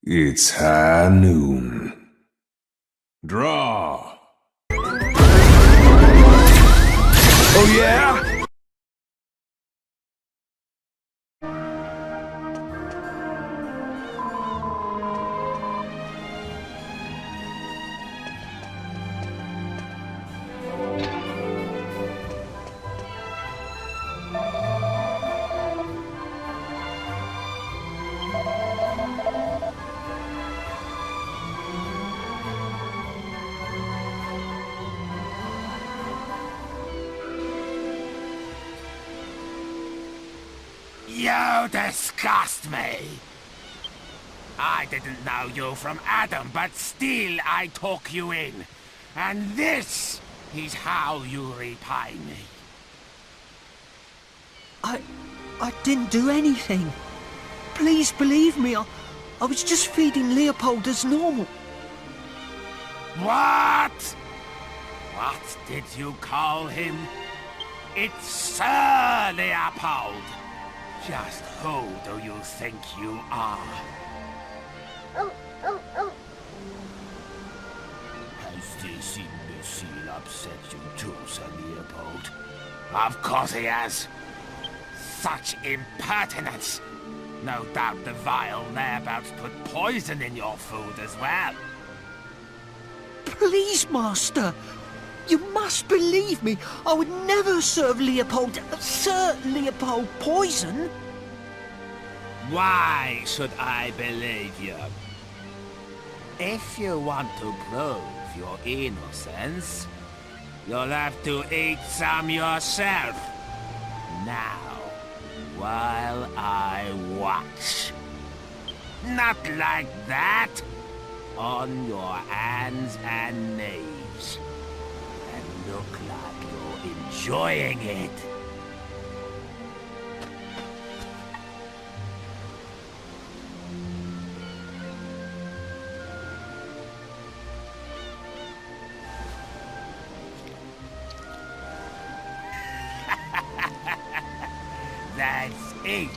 It's high noon. Draw. Oh yeah? You disgust me! I didn't know you from Adam, but still I took you in. And this is how you repay me. I didn't do anything. Please believe me, I was just feeding Leopold as normal. What? What did you call him? It's Sir Leopold. Just who do you think you are? Has this imbecile upset you too, Sir Leopold? Of course he has. Such impertinence! No doubt the vile thereabouts put poison in your food as well. Please, Master. You must believe me. I would never serve Sir Leopold poison. Why should I believe you? If you want to prove your innocence, you'll have to eat some yourself. Now, while I watch. Not like that. On your hands and knees. And look like you're enjoying it. That's it.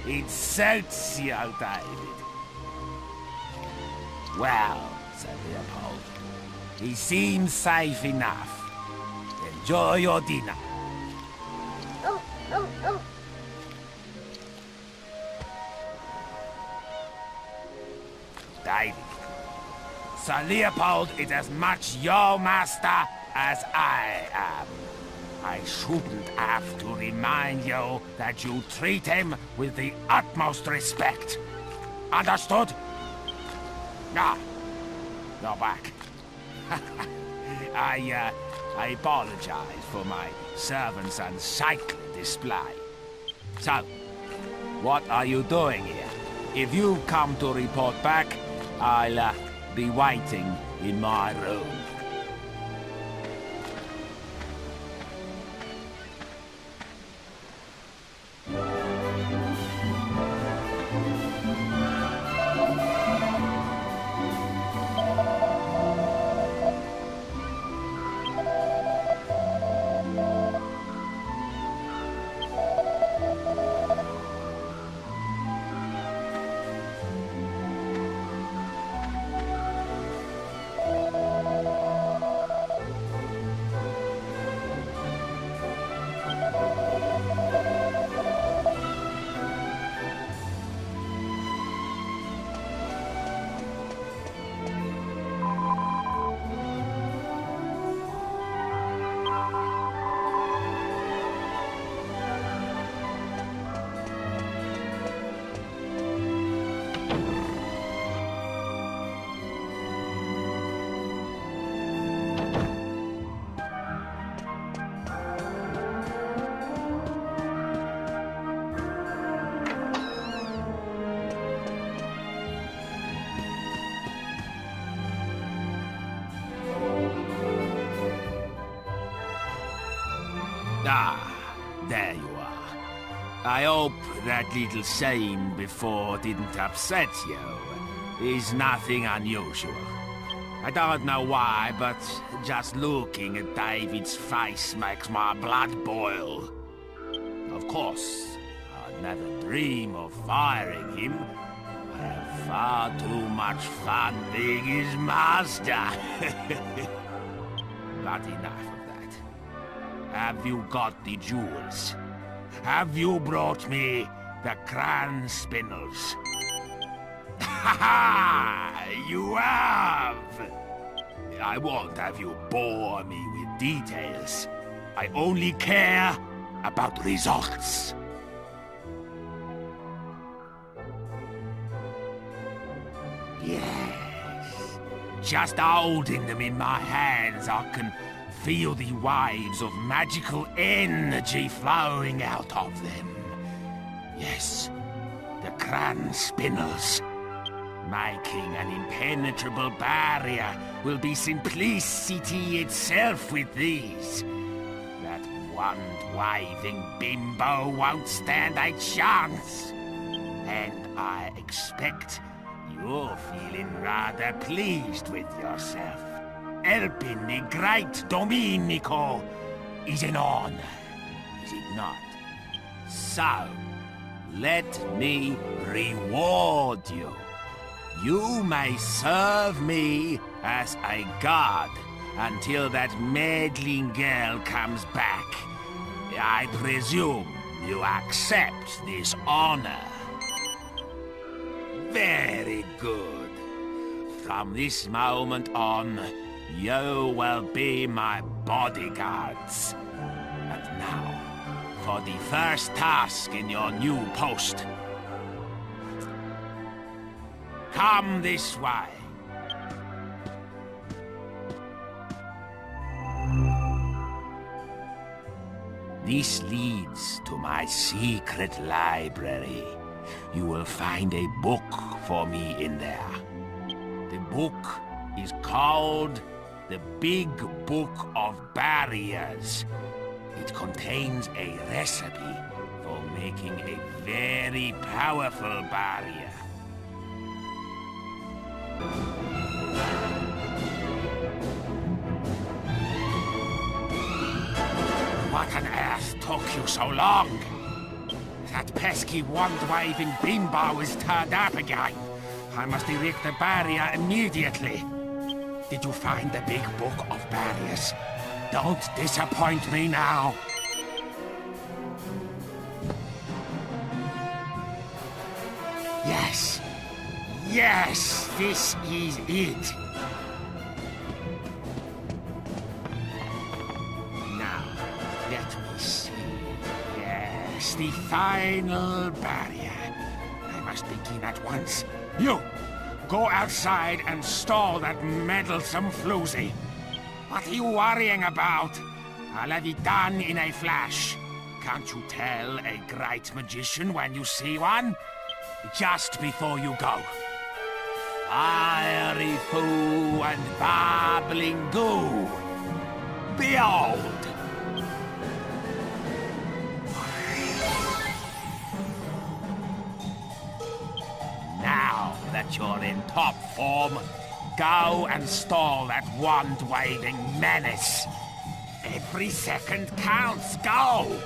It suits you, David. Well, said Leopold, he seems safe enough. Enjoy your dinner. David, Sir Leopold is as much your master as I am. I shouldn't have to remind you that you treat him with the utmost respect. Understood? Ah, you're back. I apologize for my servant's unsightly display. So, what are you doing here? If you come to report back, I'll be waiting in my room. Ah, there you are. I hope that little scene before didn't upset you. Is nothing unusual. I don't know why, but just looking at David's face makes my blood boil. Of course, I'd never dream of firing him, but have far too much fun being his master. But enough of that. Have you got the jewels? Have you brought me the crown spindles? Ha ha! You have! I won't have you bore me with details. I only care about results. Yes. Just holding them in my hands, I can feel the waves of magical energy flowing out of them. Yes, the crown spindles. Making an impenetrable barrier will be simplicity itself with these. That wand-waving bimbo won't stand a chance. And I expect you're feeling rather pleased with yourself. Helping the great Domenico is an honor, is it not? So, let me reward you. You may serve me as a guard until that meddling girl comes back. I presume you accept this honor. Very good. From this moment on, you will be my bodyguards. But now, for the first task in your new post. Come this way. This leads to my secret library. You will find a book for me in there. The book is called The Big Book of Barriers. It contains a recipe for making a very powerful barrier. What on earth took you so long? That pesky wand-waving bimbo is turned up again. I must erect the barrier immediately. Did you find the big book of barriers? Don't disappoint me now. Yes. Yes, this is it. Now, let me see. Yes, the final barrier. I must begin at once. You, go outside and stall that meddlesome floozy. What are you worrying about? I'll have it done in a flash. Can't you tell a great magician when you see one? Just before you go. Fiery foo and babbling goo. Behold! Now that you're in top form, go and stall that wand-waving menace. Every second counts. Go!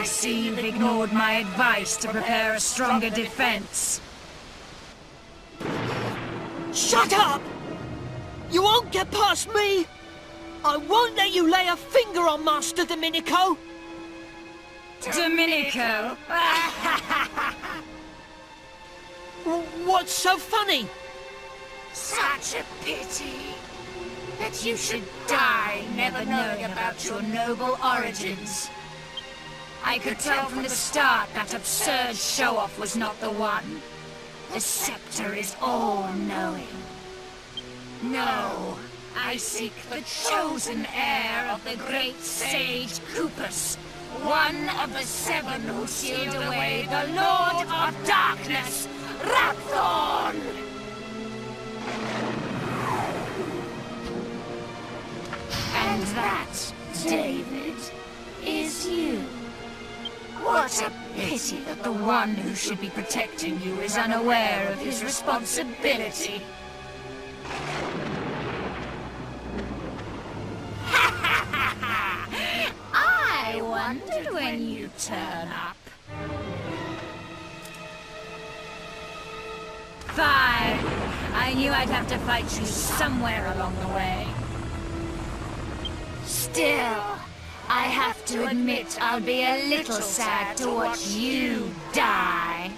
I see you've ignored my advice to prepare a stronger defense. Shut up! You won't get past me! I won't let you lay a finger on Master Domenico! Domenico! What's so funny? Such a pity that you should die never knowing about your noble origins. I could tell from the start that absurd show-off was not the one. The scepter is all-knowing. No, I seek the chosen heir of the great sage Kupus, one of the 7 who sealed away the Lord of Darkness, Rapthorn! And that, David, is you. What a pity that the one who should be protecting you is unaware of his responsibility. I wondered when you'd turn up. Fine. I knew I'd have to fight you somewhere along the way. Still, I have to admit I'll be a little sad to watch you die.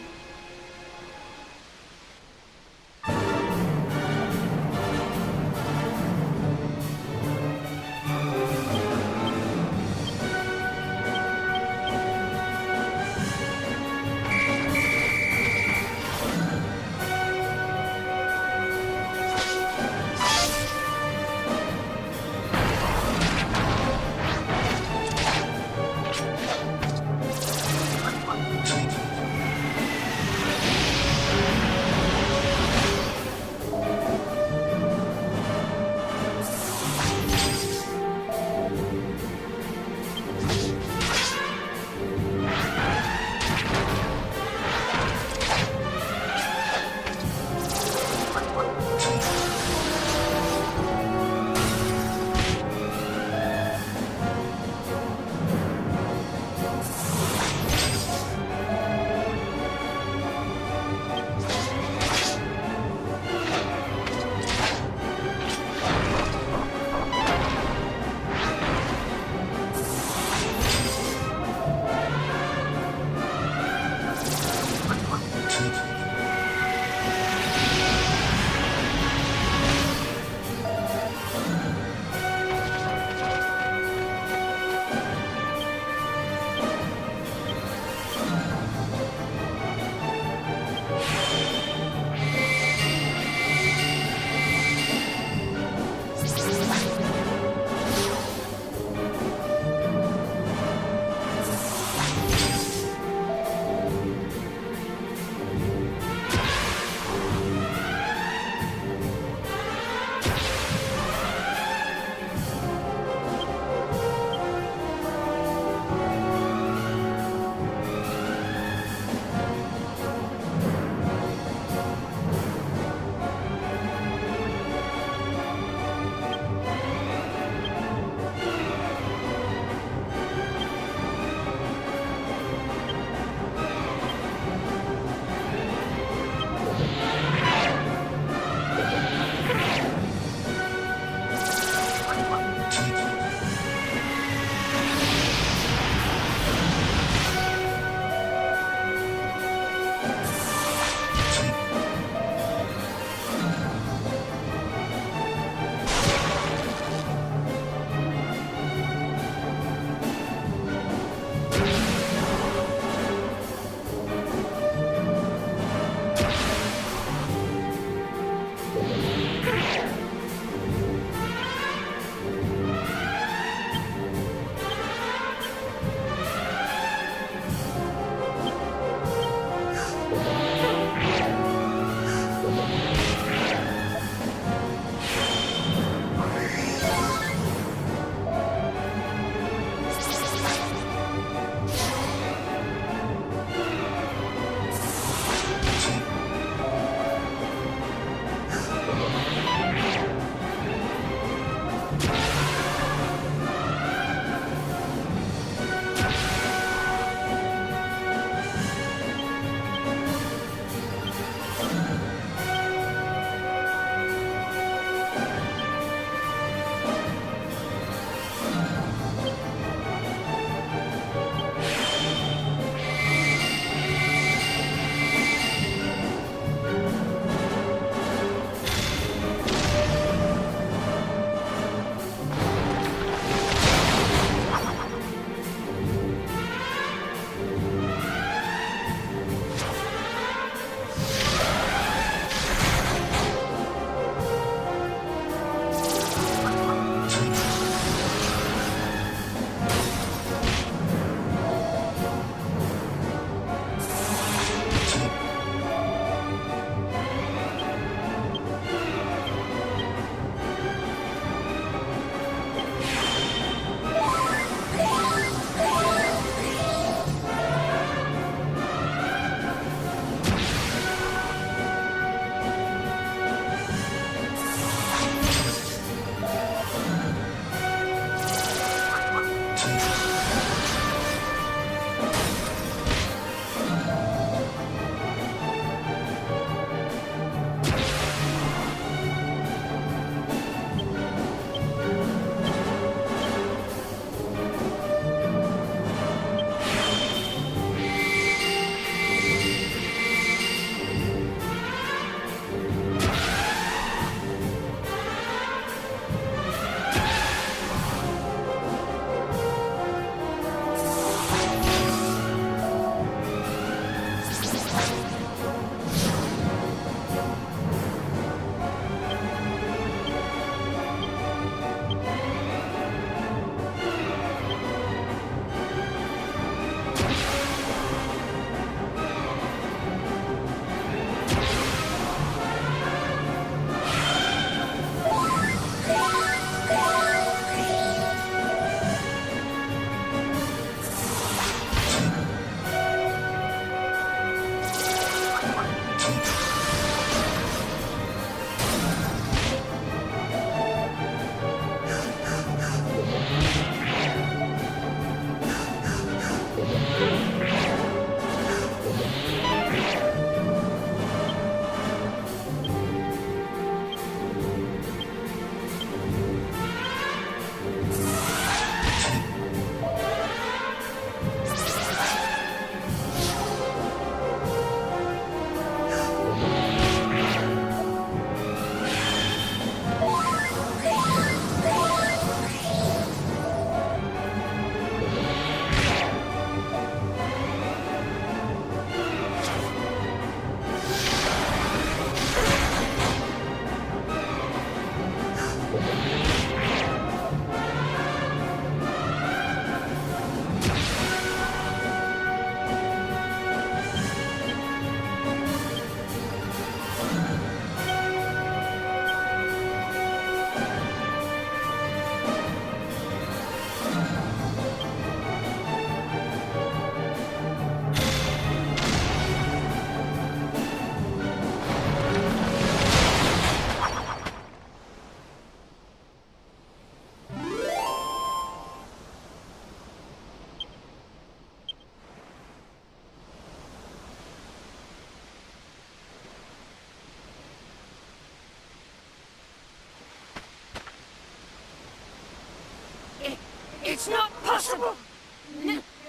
It's not possible!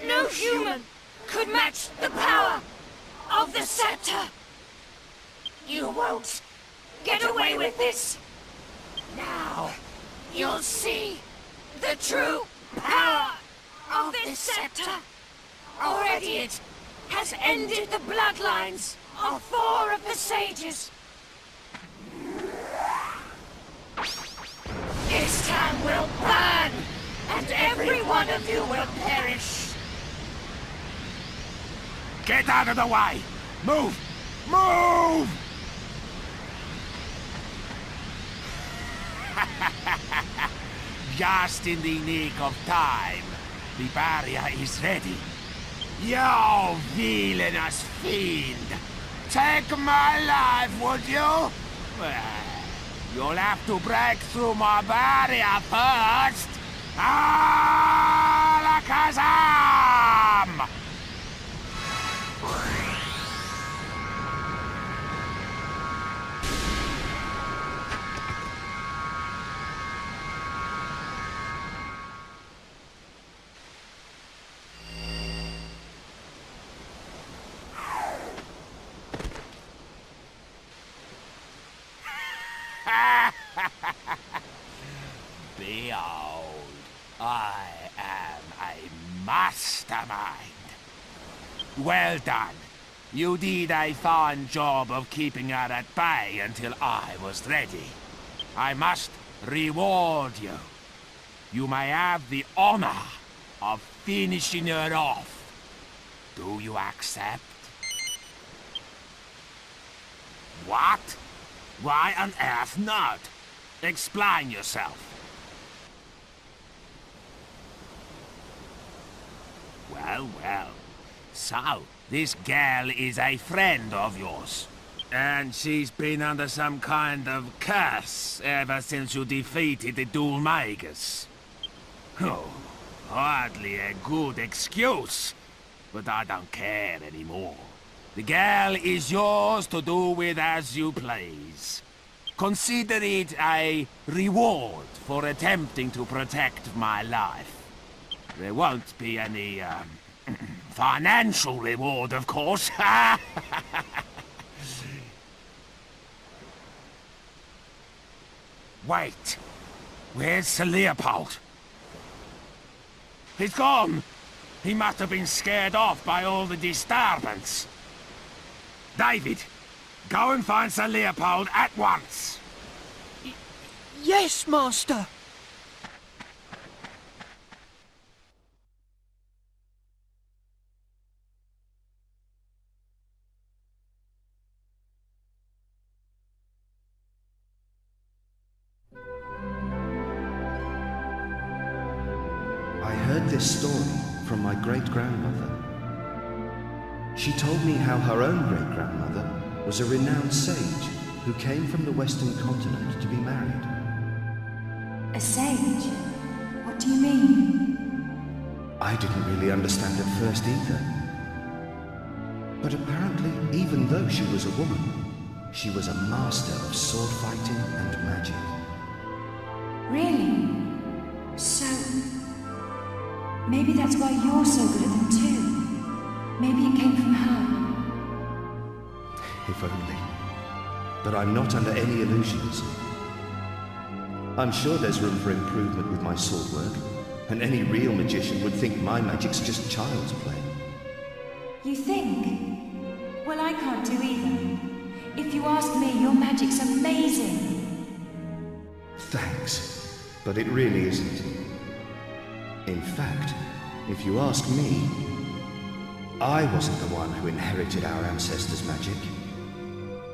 No human could match the power of the scepter! You won't get away with this! Now, you'll see the true power of this scepter! Already it has ended the bloodlines of 4 of the sages! This town will burn! And every one of you will perish! Get out of the way! Move! Move! Just in the nick of time. The barrier is ready. You villainous fiend! Take my life, would you? Well, you'll have to break through my barrier first! Alakazam! Behold, I am a mastermind. Well done. You did a fine job of keeping her at bay until I was ready. I must reward you. You may have the honor of finishing her off. Do you accept? What? Why on earth not? Explain yourself. Well, well. So, this girl is a friend of yours. And she's been under some kind of curse ever since you defeated the Duel Makers. Oh, hardly a good excuse. But I don't care anymore. The girl is yours to do with as you please. Consider it a reward for attempting to protect my life. There won't be any, financial reward, of course. Wait. Where's Sir Leopold? He's gone. He must have been scared off by all the disturbance. David, go and find Sir Leopold at once. Yes, Master. I heard this story from my great-grandmother. She told me how her own great-grandmother was a renowned sage who came from the Western continent to be married. A sage? What do you mean? I didn't really understand at first either. But apparently, even though she was a woman, she was a master of sword fighting and magic. Really? So... maybe that's why you're so good at them too. Maybe it came from her. If only. But I'm not under any illusions. I'm sure there's room for improvement with my sword work, and any real magician would think my magic's just child's play. You think? Well, I can't do either. If you ask me, your magic's amazing. Thanks, but it really isn't. In fact, if you ask me, I wasn't the one who inherited our ancestors' magic.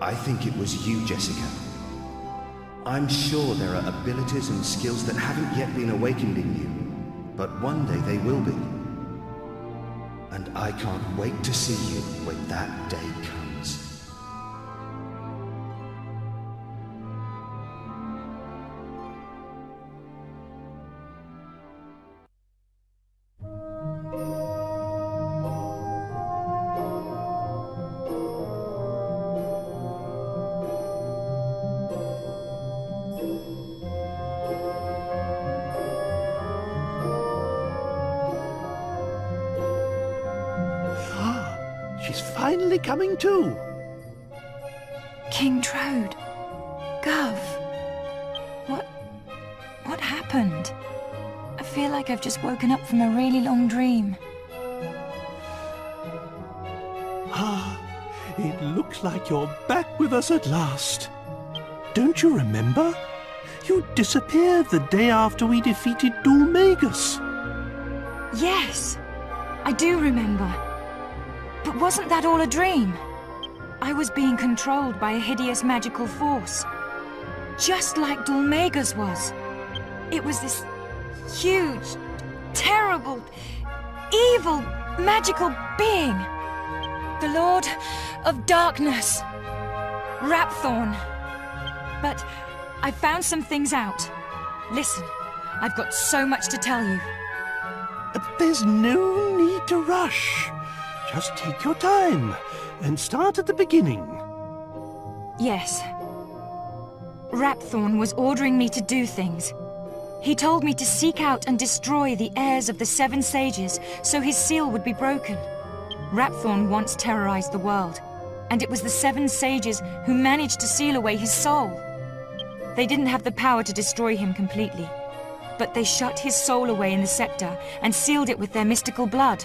I think it was you, Jessica. I'm sure there are abilities and skills that haven't yet been awakened in you, but one day they will be. And I can't wait to see you when that day comes. She's finally coming to. King Trode. Gov. What happened? I feel like I've just woken up from a really long dream. It looks like you're back with us at last. Don't you remember? You disappeared the day after we defeated Dulmagus. Yes, I do remember. But wasn't that all a dream? I was being controlled by a hideous magical force. Just like Dulmagus was. It was this huge, terrible, evil, magical being. The Lord of Darkness. Rapthorn. But I found some things out. Listen, I've got so much to tell you. There's no need to rush. Just take your time and start at the beginning. Yes. Rapthorn was ordering me to do things. He told me to seek out and destroy the heirs of the Seven Sages so his seal would be broken. Rapthorn once terrorized the world, and it was the Seven Sages who managed to seal away his soul. They didn't have the power to destroy him completely, but they shut his soul away in the scepter and sealed it with their mystical blood.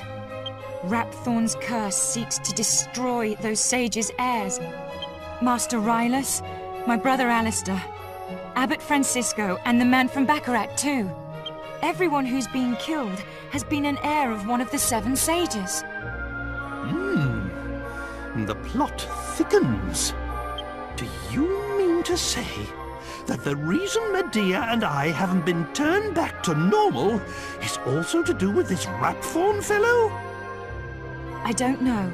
Rapthorn's curse seeks to destroy those sages' heirs. Master Rylus, my brother Alistair, Abbot Francisco, and the man from Baccarat too. Everyone who's been killed has been an heir of one of the Seven Sages. The plot thickens. Do you mean to say that the reason Medea and I haven't been turned back to normal is also to do with this Rapthorn fellow? I don't know,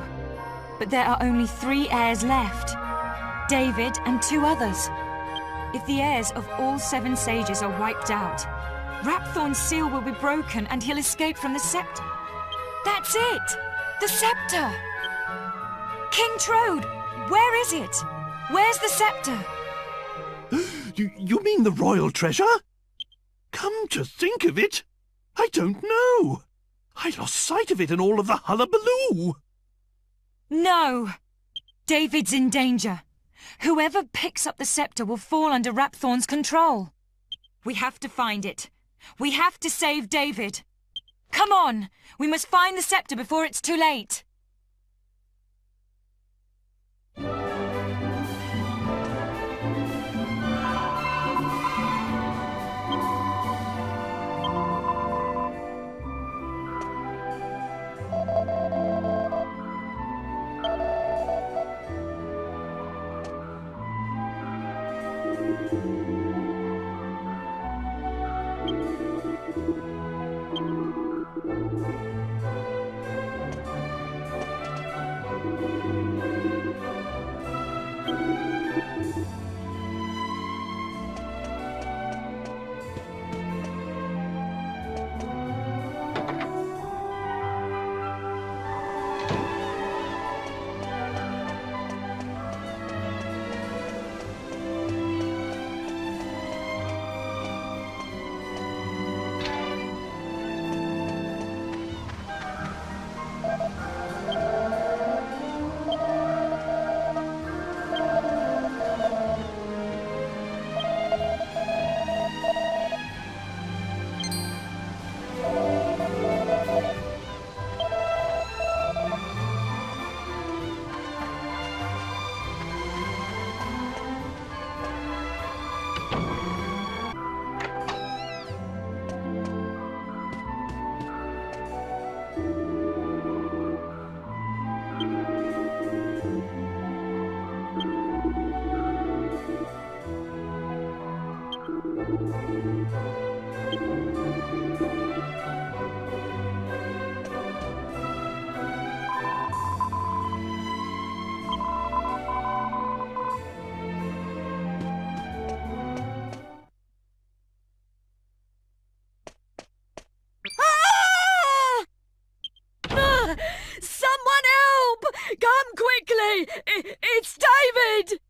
but there are only 3 heirs left. David and 2 others. If the heirs of all 7 sages are wiped out, Rapthorn's seal will be broken and he'll escape from the scepter. That's it! The scepter! King Trode, where is it? Where's the scepter? You mean the royal treasure? Come to think of it, I don't know. I lost sight of it in all of the hullabaloo. No! David's in danger. Whoever picks up the scepter will fall under Rapthorn's control. We have to find it. We have to save David. Come on! We must find the scepter before it's too late. Someone help! Come quickly! It's David!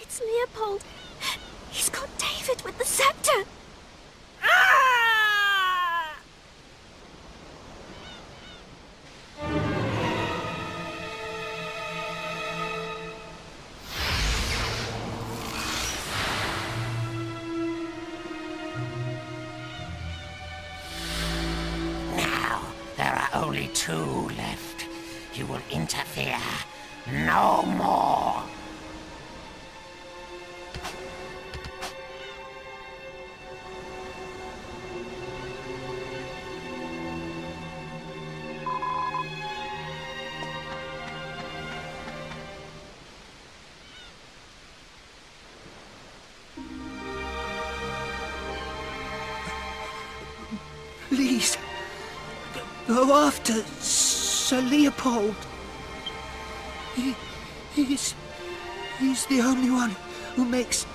It's Leopold. He's got David with the scepter. Now, there are only two left. You will interfere no more. Please, go after Sir Leopold. He's the only one who makes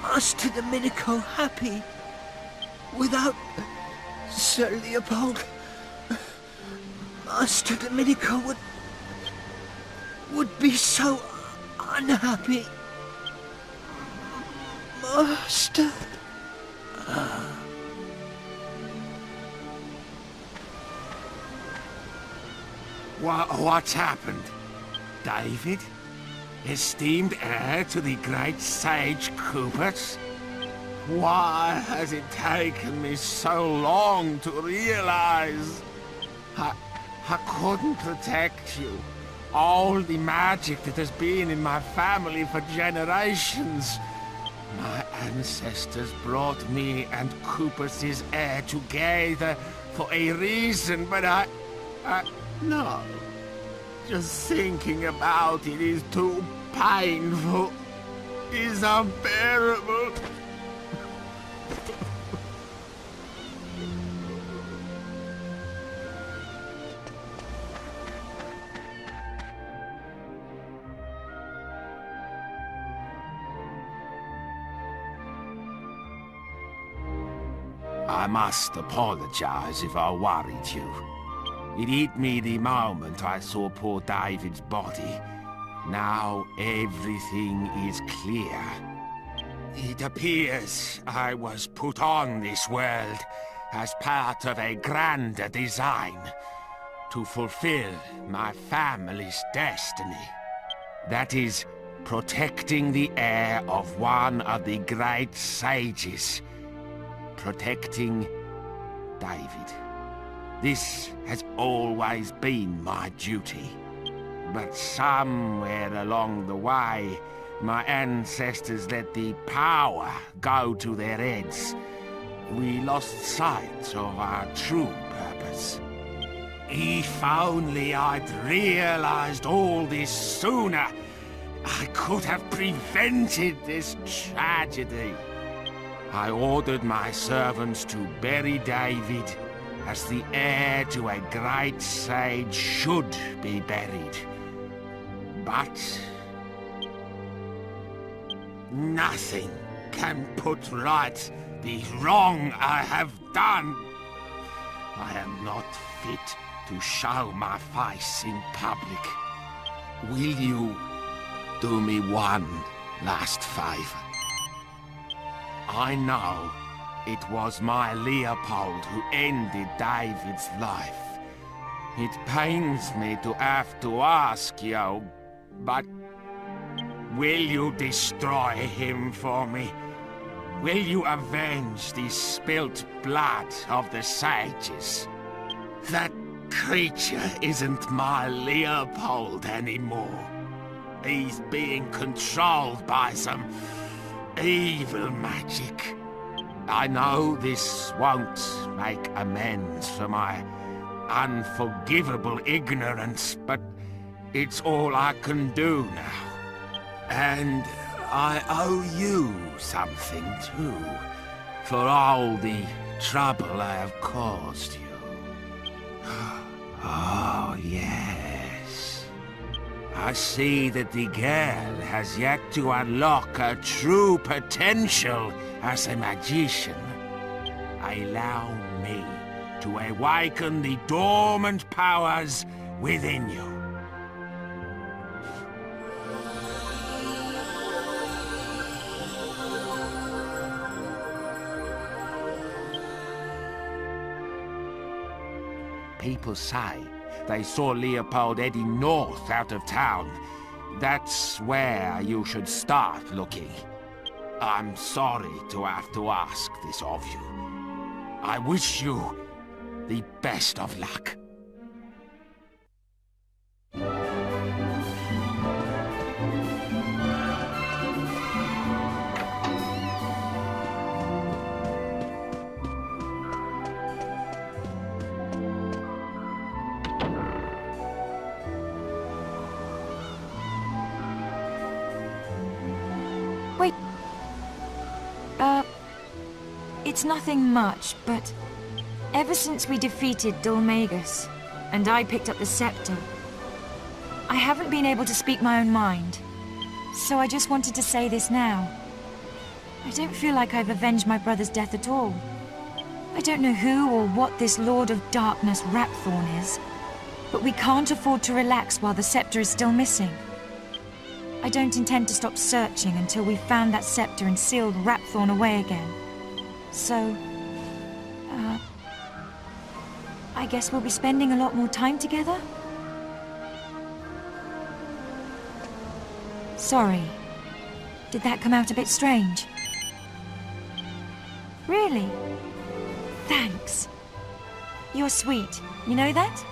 Master Domenico happy. Without Sir Leopold, Master Domenico would be so unhappy. Master... What's happened? David? Esteemed heir to the great sage Cooper's? Why has it taken me so long to realize? I couldn't protect you. All the magic that has been in my family for generations. My ancestors brought me and Cooper's heir together for a reason, but no. Just thinking about it is too painful. It's unbearable. I must apologize if I worried you. It hit me the moment I saw poor David's body. Now everything is clear. It appears I was put on this world as part of a grander design to fulfill my family's destiny. That is, protecting the heir of one of the great sages. Protecting David. This has always been my duty. But somewhere along the way, my ancestors let the power go to their heads. We lost sight of our true purpose. If only I'd realized all this sooner, I could have prevented this tragedy. I ordered my servants to bury David as the heir to a great sage should be buried. But nothing can put right the wrong I have done. I am not fit to show my face in public. Will you do me one last favor? I know it was my Leopold who ended David's life. It pains me to have to ask you, but will you destroy him for me? Will you avenge the spilt blood of the sages? That creature isn't my Leopold anymore. He's being controlled by some evil magic. I know this won't make amends for my unforgivable ignorance, but it's all I can do now. And I owe you something too, for all the trouble I have caused you. Oh, yes. I see that the girl has yet to unlock her true potential as a magician. Allow me to awaken the dormant powers within you. People say they saw Leopold heading north out of town. That's where you should start looking. I'm sorry to have to ask this of you. I wish you the best of luck. Wait. It's nothing much, but ever since we defeated Dulmagus, and I picked up the scepter, I haven't been able to speak my own mind. So I just wanted to say this now. I don't feel like I've avenged my brother's death at all. I don't know who or what this Lord of Darkness Rapthorn is, but we can't afford to relax while the scepter is still missing. I don't intend to stop searching until we've found that scepter and sealed Rapthorn away again. So, I guess we'll be spending a lot more time together? Sorry. Did that come out a bit strange? Really? Thanks. You're sweet. You know that?